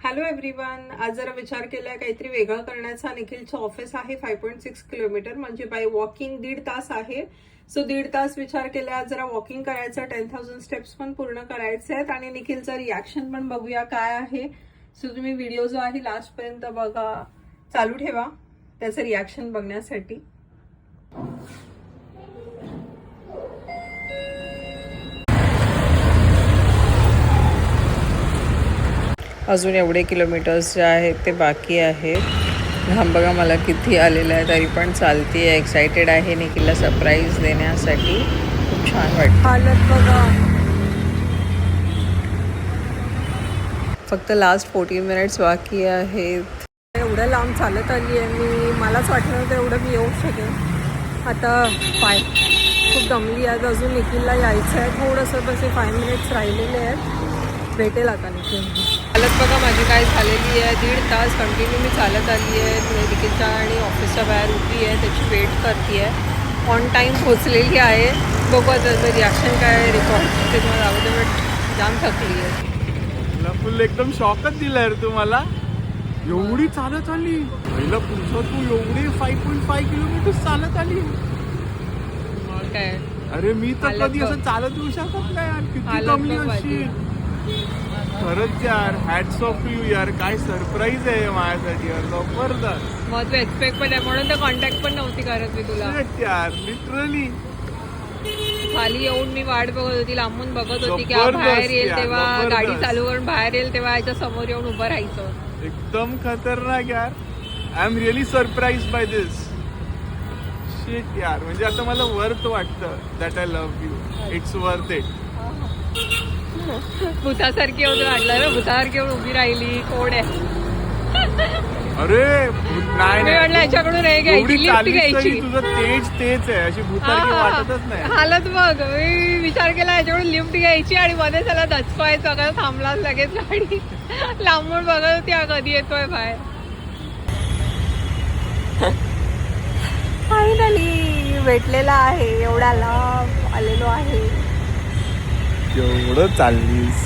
Hello everyone. आज जरा विचार केलाय काहीतरी वेगळं करण्याचा. निखिलचं ऑफिस आहे 5.6 किलोमीटर, म्हणजे बाय वॉकिंग 1.5 तास आहे. सो 1.5 तास विचार केला आज जरा वॉकिंग करायचं, 10,000 स्टेप्स पण पूर्ण करायचे आहेत आणि निखिलचं रिॲक्शन पण बघूया काय आहे. सो तुम्ही व्हिडिओ जो आहे लास्ट पर्यंत बघा, चालू ठेवा त्याचं रिॲक्शन बघण्यासाठी. अजून एवढे किलोमीटर्स जे आहेत ते बाकी आहेत. हा बघा मला किती आलेलं आहे, तरी पण चालते. एक्सायटेड आहे निखिलला सरप्राईज देण्यासाठी. खूप छान वाटतं. हालत बघा. फक्त लास्ट 40 मिनिट्स बाकी आहेत. एवढं लांब चालत आली आहे मी. मलाच वाटलं नव्हतं एवढं मी येऊ शकेन. आता पाय खूप दमली आहेत. अजून निखिलला यायचं आहे. थोडंसं तसे 5 मिनिट्स राहिलेले आहेत. भेटेल आता निखिल. चालत बघा माझी काय झालेली आहे. 1.5 तास कंटिन्यू मी चालत आली आहे. निखिलच्या आणि ऑफिसच्या बाहेर उभी आहे, त्याची वेट करते आहे. ऑन टाईम पोचलेली आहे. बघू आता त्याचं रिॲक्शन काय रेकॉर्ड ते तुम्हाला आवडतं. बट जाम थकली आहे. फुल एकदम शॉकच दिला यार तुम्हाला. एवढी चालत आली पहिला पुढचा. तू एवढी 5.5 किलोमीटर चालत आली. काय अरे मी तर कधी असं चालत येऊ शकत नाही यार. किती कमी अशी. खरंच यार, हॅट्स ऑफ यू यार. काय सरप्राईज आहे माझ्यासाठी यार. जबरदस्त. मग तू एक्सपेक्ट पण आहे म्हणून तर कॉन्टॅक्ट पण नव्हती करत मी तुला यार. लिटरली खाली येऊन मी वाट बघत होती, लांबून बघत होती की बाहेर येईल तेव्हा, गाडी चालू करून बाहेर येईल तेव्हा याच्या समोर येऊन उभं राहायचं. एकदम खतरनाक यार. I am really surprise by this shit यार. म्हणजे आता मला वर्थ वाटतं that I love you. It's worth it. भूतासारखी येऊन वाटलं ना, भूतासारखी येऊन उभी राहिली. कोण आहे? अरे नाही मी म्हटलं याच्याकडून हे घ्यायची, लिफ्ट घ्यायची. तुझं तेच आहे. अशी भूतासारखी वाटतच नाही. हालत बघ. मी विचार केला याच्याकडून लिफ्ट घ्यायची आणि मध्ये त्याला दचकवायचं. का थांबला लगेच गाडी. लांबून बघत होती कधी येतोय बाहेर. फायनली भेटलेला आहे. एवढा लांब आलेलो आहे. एवढं चाललीस.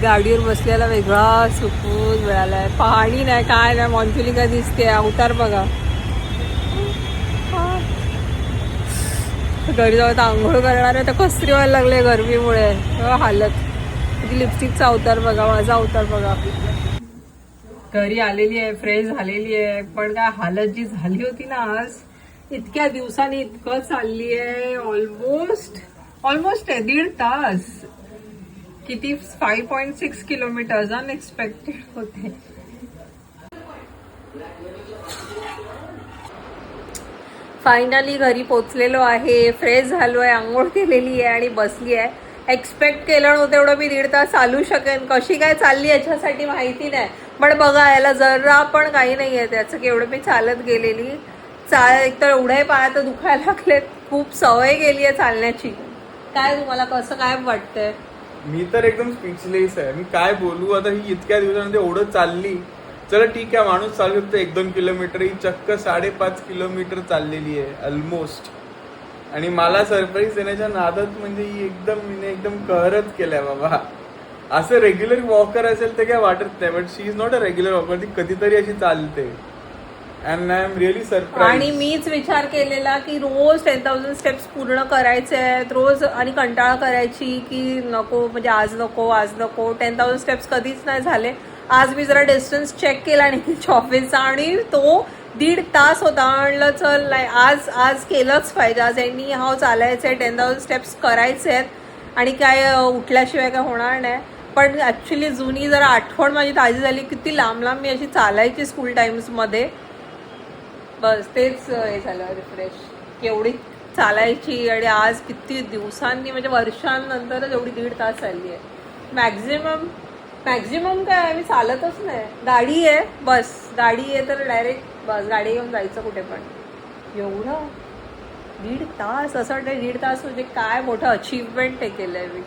गाडीवर बसलेला वेगळा सुकून मिळालाय. पाणी नाही काय नाही. मॉन्सुलिका दिसते. अवतार बघा. घरी जाऊ तर आंघोळ करणार आहे तर कसरी व्हायला लागले गरमीमुळे. हालत. लिपस्टिकचा अवतार बघा. माझा अवतार बघा. घरी आलेली आहे, फ्रेश झालेली आहे, पण काय हालत जी झाली होती ना आज. इतक्या दिवसांनी इतकं चालली आहे. ऑलमोस्ट आहे 1.5 तास. किती 5.6 किलोमीटर्स. अनएक्सपेक्टेड होते. फायनली घरी पोचलेलो आहे. फ्रेश झालो आहे, आंघोळ केलेली आहे आणि बसली आहे. एक्सपेक्ट केलं नव्हतं एवढं मी 1.5 तास चालू शकेन. कशी काय चालली याच्यासाठी माहिती नाही, पण बघा याला जरा पण काही नाही आहे त्याचं की एवढं मी चालत गेलेली. एकतर एवढे पाय तर दुखायला लागलेत. खूप सवय गेली आहे चालण्याची. काय तुम्हाला कसं काय वाटतंय? मी तर एकदम स्पीचलेस आहे. मी काय बोलू आता. ही इतक्या दिवसांमध्ये एवढं चालली. चला ठीक आहे, माणूस चालू शकतो 1-2 किलोमीटर. ही चक्क 5.5 किलोमीटर चाललेली आहे ऑलमोस्ट. आणि मला सरप्राईज देण्याच्या नादात म्हणजे ही एकदम कहरच केलाय बाबा. असं रेग्युलर वॉकर असेल तर काय वाटत नाही, but she is not a regular walker. ती कधीतरी अशी चालते. And I am really surprise. आणि मीच विचार केलेला की रोज 10,000 स्टेप्स पूर्ण करायचे आहेत रोज, आणि कंटाळा करायची की नको, म्हणजे आज नको 10,000 स्टेप्स कधीच नाही झाले. आज मी जरा डिस्टन्स चेक केला निखिलच्या ऑफिसचा आणि तो 1.5 तास होता. म्हणलं चल आज केलंच पाहिजे. आज यांनी चालायचं आहे, 10,000 स्टेप्स करायचे आहेत आणि काय उठल्याशिवाय काय होणार नाही. पण ॲक्च्युली जुनी जरा आठवण माझी ताजी झाली. किती लांब मी अशी चालायची स्कूल टाइम्समध्ये. बस तेच हे झालं रिफ्रेश. एवढी चालायची आणि आज किती दिवसांनी, म्हणजे वर्षांनंतरच एवढी 1.5 तास चालली आहे. मॅक्झिमम काय मी चालतच नाही. गाडी आहे बस. गाडी आहे तर डायरेक्ट बस गाडी घेऊन जायचं कुठे पण. एवढं 1.5 तास असं वाटतं. 1.5 तास म्हणजे काय मोठं अचीवमेंट हे केलं आहे मी.